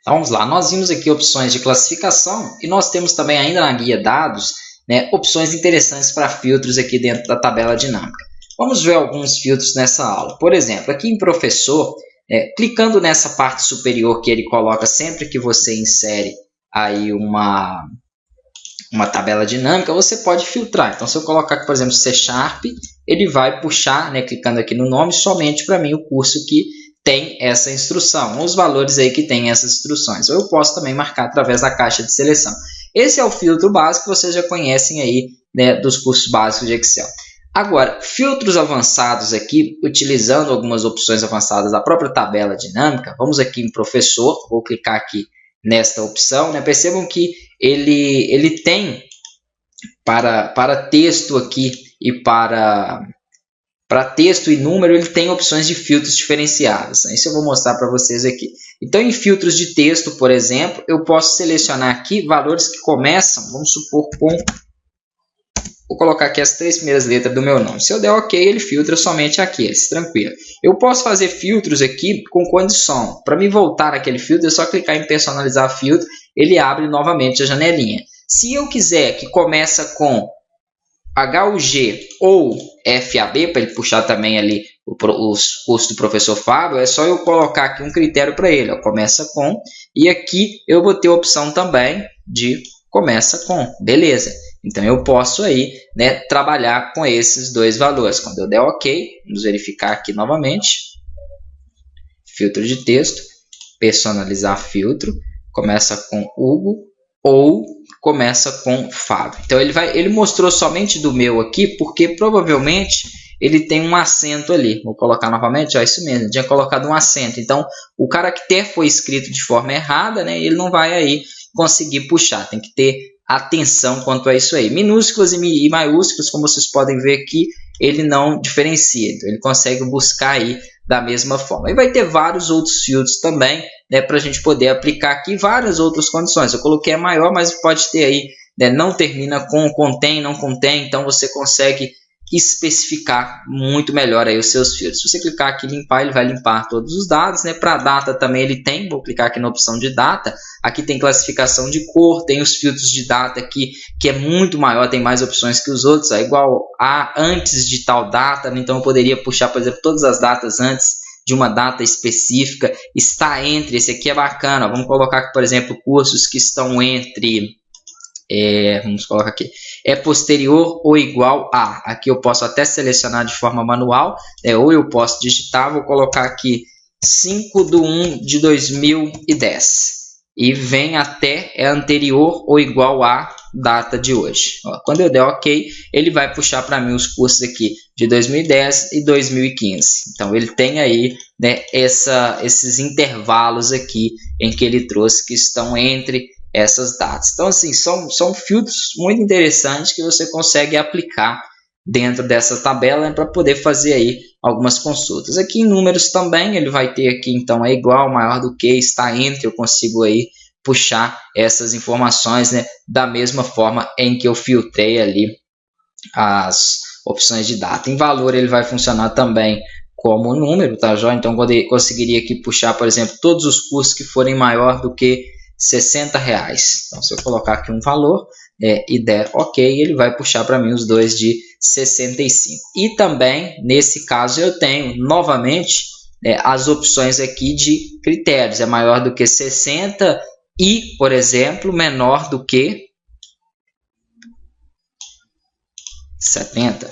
Então vamos lá, nós vimos aqui opções de classificação e nós temos também ainda na guia dados, né, opções interessantes para filtros aqui dentro da tabela dinâmica. Vamos ver alguns filtros nessa aula. Por exemplo, aqui em professor, clicando nessa parte superior que ele coloca sempre que você insere aí uma tabela dinâmica, você pode filtrar. Então, se eu colocar aqui, por exemplo, C#, ele vai puxar, né, clicando aqui no nome, somente para mim o curso que tem essa instrução, os valores aí que tem essas instruções. Ou eu posso também marcar através da caixa de seleção. Esse é o filtro básico que vocês já conhecem aí, né, dos cursos básicos de Excel. Agora, filtros avançados aqui, utilizando algumas opções avançadas da própria tabela dinâmica. Vamos aqui em professor, vou clicar aqui nesta opção, né? Percebam que ele tem para texto aqui e para texto e número, ele tem opções de filtros diferenciadas, né? Isso eu vou mostrar para vocês aqui. Então, em filtros de texto, por exemplo, eu posso selecionar aqui valores que começam, vamos supor, com... Vou colocar aqui as 3 primeiras letras do meu nome. Se eu der OK, ele filtra somente aqueles, tranquilo. Eu posso fazer filtros aqui com condição. Para me voltar aquele filtro, é só clicar em personalizar filtro, ele abre novamente a janelinha. Se eu quiser que começa com HUG ou FAB, para ele puxar também ali os cursos do professor Fábio, é só eu colocar aqui um critério para ele, ó, começa com, e aqui eu vou ter a opção também de começa com, beleza. Então, eu posso aí, né, trabalhar com esses dois valores. Quando eu der OK, vamos verificar aqui novamente. Filtro de texto, personalizar filtro, começa com Hugo ou começa com Fábio. Então, ele mostrou somente do meu aqui, porque provavelmente ele tem um acento ali. Vou colocar novamente, ó, isso mesmo, tinha colocado um acento. Então, o caractere foi escrito de forma errada, né, ele não vai aí conseguir puxar, tem que ter atenção quanto a isso aí. Minúsculas e maiúsculas, como vocês podem ver aqui, ele não diferencia. Então, ele consegue buscar aí da mesma forma. E vai ter vários outros filtros também, né, para a gente poder aplicar aqui várias outras condições. Eu coloquei a maior, mas pode ter aí, né, não termina com, contém, não contém. Então, você consegue especificar muito melhor aí os seus filtros. Se você clicar aqui em limpar, ele vai limpar todos os dados, né? Para data também ele tem, vou clicar aqui na opção de data, aqui tem classificação de cor, tem os filtros de data aqui, que é muito maior, tem mais opções que os outros, é igual a antes de tal data, né? Então eu poderia puxar, por exemplo, todas as datas antes de uma data específica, está entre, esse aqui é bacana, vamos colocar aqui, por exemplo, cursos que estão entre... vamos colocar aqui, é posterior ou igual a, aqui eu posso até selecionar de forma manual, ou eu posso digitar, vou colocar aqui 5/1/2010 e vem até anterior ou igual a data de hoje. Ó, quando eu der OK, ele vai puxar para mim os cursos aqui de 2010 e 2015. Então ele tem aí, né, esses intervalos aqui em que ele trouxe que estão entre essas datas. Então, assim, são filtros muito interessantes que você consegue aplicar dentro dessa tabela, né, para poder fazer aí algumas consultas. Aqui em números também, ele vai ter aqui, então, é igual, maior do que, está entre, eu consigo aí puxar essas informações, né, da mesma forma em que eu filtrei ali as opções de data. Em valor, ele vai funcionar também como número, tá, Jó? Então, eu conseguiria aqui puxar, por exemplo, todos os cursos que forem maior do que R$60. Então, se eu colocar aqui um valor e der OK, ele vai puxar para mim os dois de 65. E também, nesse caso, eu tenho novamente as opções aqui de critérios. É maior do que 60 e, por exemplo, menor do que 70.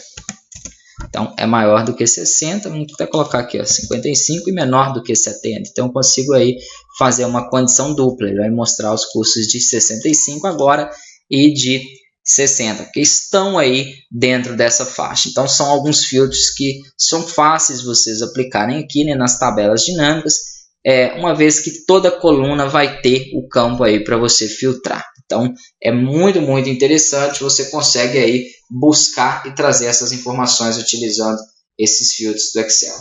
Então, é maior do que 60, vamos até colocar aqui, ó, 55 e menor do que 70. Então, eu consigo aí fazer uma condição dupla. Ele vai mostrar os cursos de 65 agora e de 60, que estão aí dentro dessa faixa. Então, são alguns filtros que são fáceis vocês aplicarem aqui, né, nas tabelas dinâmicas, uma vez que toda coluna vai ter o campo aí para você filtrar. Então, é muito, muito interessante. Você consegue aí buscar e trazer essas informações utilizando esses filtros do Excel.